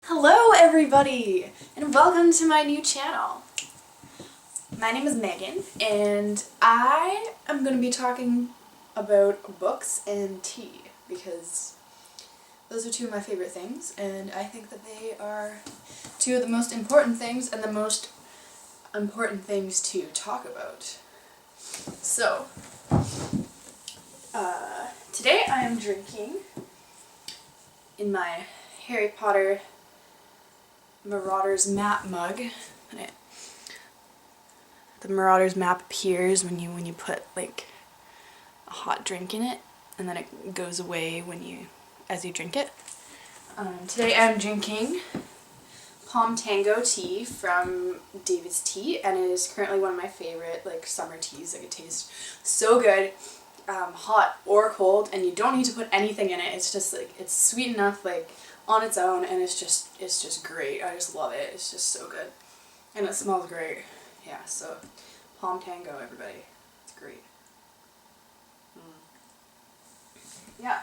Hello everybody, and welcome to my new channel. My name is Megan, and I am going to be talking about books and tea, because those are two of my favorite things, and I think that they are two of the most important things, and the most important things to talk about. So, today I am drinking in my Harry Potter Marauders map mug. And the Marauders map appears when you put like a hot drink in it, and then it goes away as you drink it. Today I'm drinking Palm Tango tea from David's Tea, and it is currently one of my favorite like summer teas. Like, it tastes so good, hot or cold, and you don't need to put anything in it. It's just like, it's sweet enough like on its own, and it's just great. I just love it. It's just so good, and it smells great. Yeah, so Palm Tango, everybody, it's great. Yeah,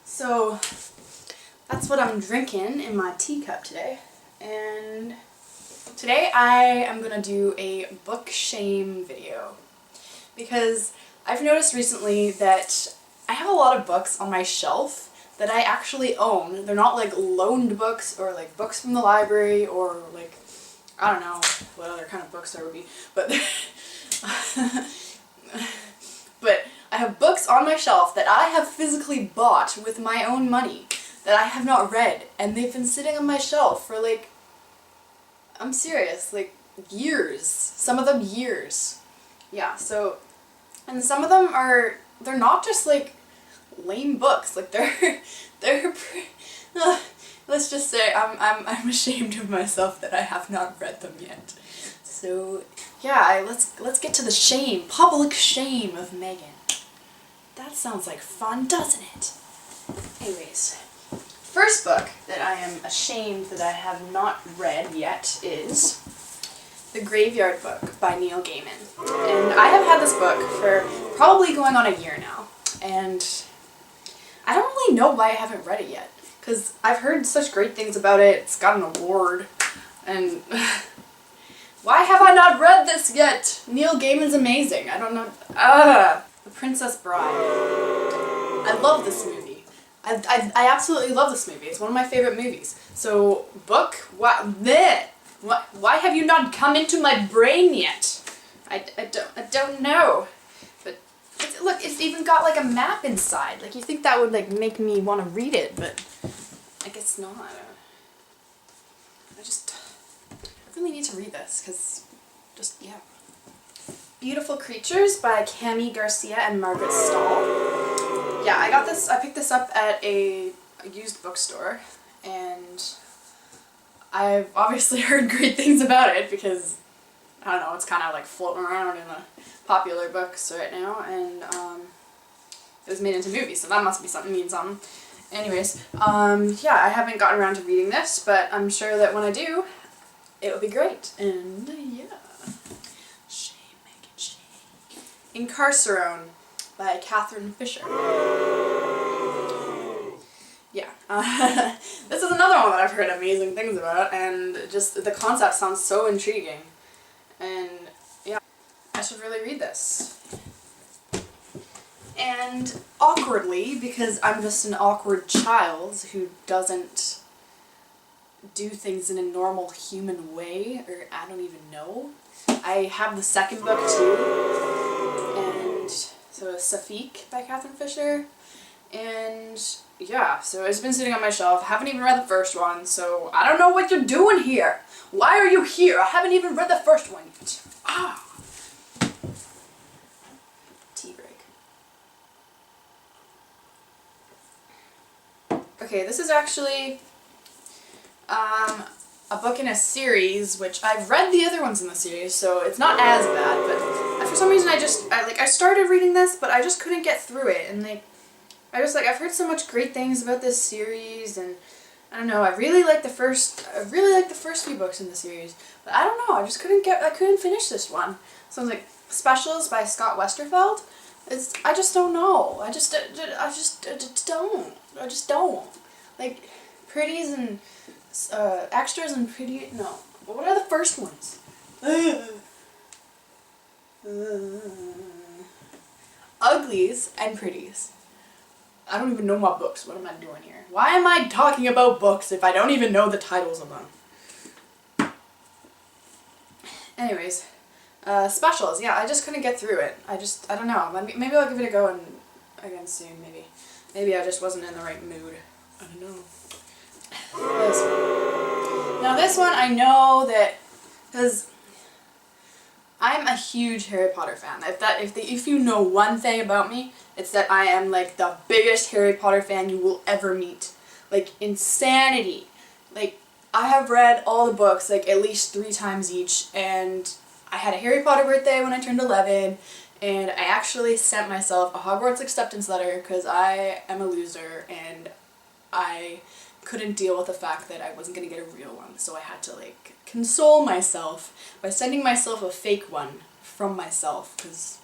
so that's what I'm drinking in my teacup today, and today I am gonna do a book shame video, because I've noticed recently that I have a lot of books on my shelf that I actually own. They're not like loaned books or like books from the library or like, I don't know what other kind of books there would be, but but I have books on my shelf that I have physically bought with my own money that I have not read, and they've been sitting on my shelf for like, I'm serious, like years. Some of them years. Yeah, so, and some of them they're not just like lame books, like let's just say I'm ashamed of myself that I have not read them yet. So yeah, let's get to the shame, public shame of Megan. That sounds like fun, doesn't it? Anyways, first book that I am ashamed that I have not read yet is The Graveyard Book by Neil Gaiman. And I have had this book for probably going on a year now, and I don't really know why I haven't read it yet, because I've heard such great things about it. It's got an award, and why have I not read this yet? Neil Gaiman's amazing. I don't know. The Princess Bride. I love this movie. I absolutely love this movie. It's one of my favorite movies. So, book? Why have you not come into my brain yet? I don't know. But look, it's even got like a map inside. Like, you think that would like make me want to read it, but I guess not. I really need to read this, because yeah. Beautiful Creatures by Cami Garcia and Margaret Stahl. Yeah, I picked this up at a used bookstore, and I've obviously heard great things about it, because I don't know, it's kind of like floating around in the popular books right now, and it was made into movies, so that must be mean something. Anyways, yeah, I haven't gotten around to reading this, but I'm sure that when I do, it'll be great. And yeah, shame, Megan, shame. Incarcerone by Catherine Fisher. Yeah, this is another one that I've heard amazing things about, and just the concept sounds so intriguing. And yeah, I should really read this. And awkwardly, because I'm just an awkward child who doesn't do things in a normal human way, or I don't even know, I have the second book too, and so it's Safik by Catherine Fisher, and yeah, so it's been sitting on my shelf. I haven't even read the first one, so I don't know what you're doing here. Why are you here? I haven't even read the first one yet. Tea break. Okay, this is actually a book in a series, which I've read the other ones in the series, so it's not as bad, but for some reason I started reading this, but I just couldn't get through it, and I've heard so much great things about this series, and I don't know, I really like the first few books in the series, but I don't know, I couldn't finish this one. So I was like, Specials by Scott Westerfeld? I just don't know. I just don't. Like, Pretties and Extras and Pretty, no. What are the first ones? Uglies and Pretties. I don't even know my books. What am I doing here? Why am I talking about books if I don't even know the titles of them? Anyways, specials. Yeah, I just couldn't get through it. I don't know. Maybe I'll give it a go again soon. Maybe I just wasn't in the right mood. I don't know. This one. Now this one I know that, because I'm a huge Harry Potter fan. If you know one thing about me, it's that I am like the biggest Harry Potter fan you will ever meet. Like, insanity. Like, I have read all the books like at least 3 times each, and I had a Harry Potter birthday when I turned 11, and I actually sent myself a Hogwarts acceptance letter because I am a loser and I couldn't deal with the fact that I wasn't going to get a real one, so I had to like console myself by sending myself a fake one from myself, because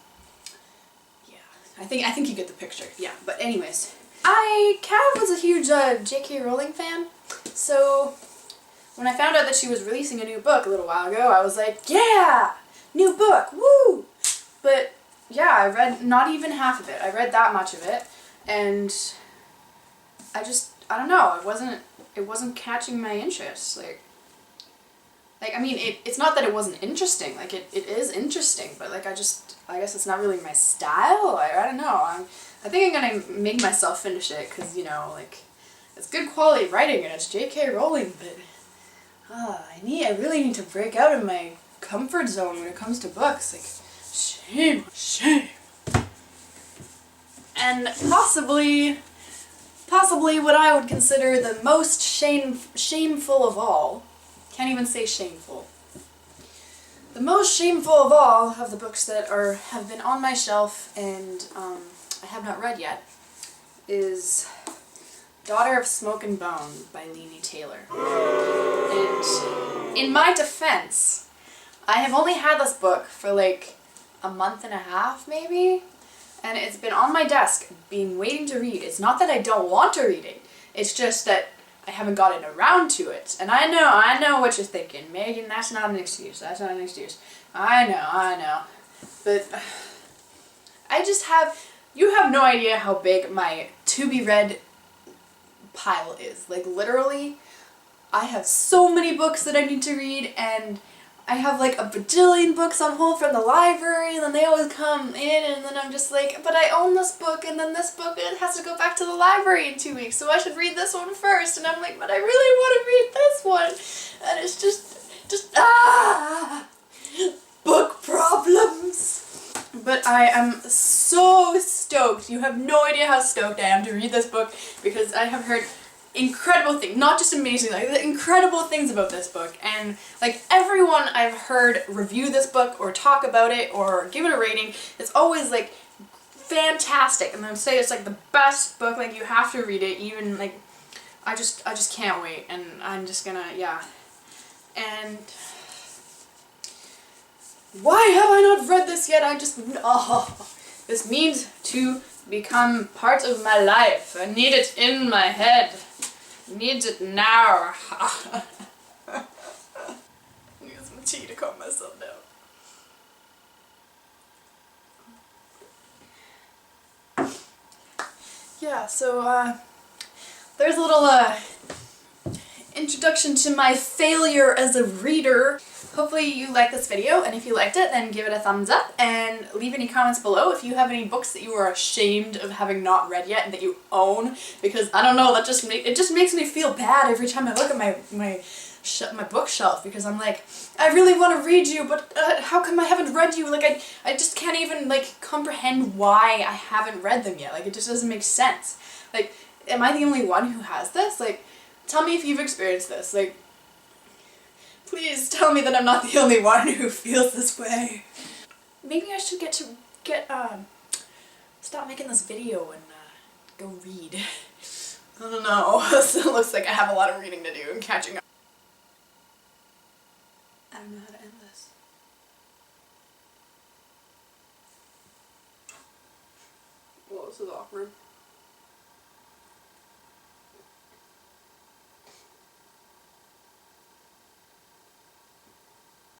yeah, I think you get the picture. Yeah, but anyways, I kind of was a huge J.K. Rowling fan, so when I found out that she was releasing a new book a little while ago, I was like, yeah, new book, woo! But yeah, I read not even half of it. I read that much of it, and I don't know, it wasn't catching my interest. Like I mean, it's not that it wasn't interesting. Like it is interesting, but like I guess it's not really my style. I don't know. I think I'm gonna make myself finish it because, you know, like, it's good quality writing and it's J.K. Rowling, but I really need to break out of my comfort zone when it comes to books. Like, shame. And possibly what I would consider the most shameful of all. Can't even say shameful. The most shameful of all of the books that have been on my shelf and I have not read yet is Daughter of Smoke and Bone by Laini Taylor. And in my defense, I have only had this book for like a month and a half maybe, and it's been on my desk waiting to read. It's not that I don't want to read it, it's just that I haven't gotten around to it. And I know what you're thinking. Megan, that's not an excuse. I know. But you have no idea how big my to-be-read pile is. Like, literally, I have so many books that I need to read, and I have like a bajillion books on hold from the library, and then they always come in, and then I'm just like, but I own this book, and then this book, it has to go back to the library in 2 weeks, so I should read this one first, and I'm like, but I really want to read this one, and it's just book problems. But I am so stoked. You have no idea how stoked I am to read this book, because I have heard incredible things, not just amazing, like incredible things about this book, and like everyone I've heard review this book or talk about it or give it a rating, it's always like fantastic, and they say it's like the best book, like you have to read it, even like I just can't wait, and I'm just gonna, yeah. And why have I not read this yet? This needs to become part of my life. I need it in my head. Needs it now. Need some tea to calm myself down. Yeah, so there's a little introduction to my failure as a reader. Hopefully you liked this video, and if you liked it, then give it a thumbs up and leave any comments below if you have any books that you are ashamed of having not read yet and that you own, because I don't know, it just makes me feel bad every time I look at my bookshelf, because I'm like, I really want to read you, but how come I haven't read you? Like, I just can't even like comprehend why I haven't read them yet. Like, it just doesn't make sense. Like, am I the only one who has this? Like, tell me if you've experienced this. Like, please tell me that I'm not the only one who feels this way. Maybe I should stop making this video and go read. I don't know. It looks like I have a lot of reading to do and catching up. I don't know how to end this. Well, this is awkward.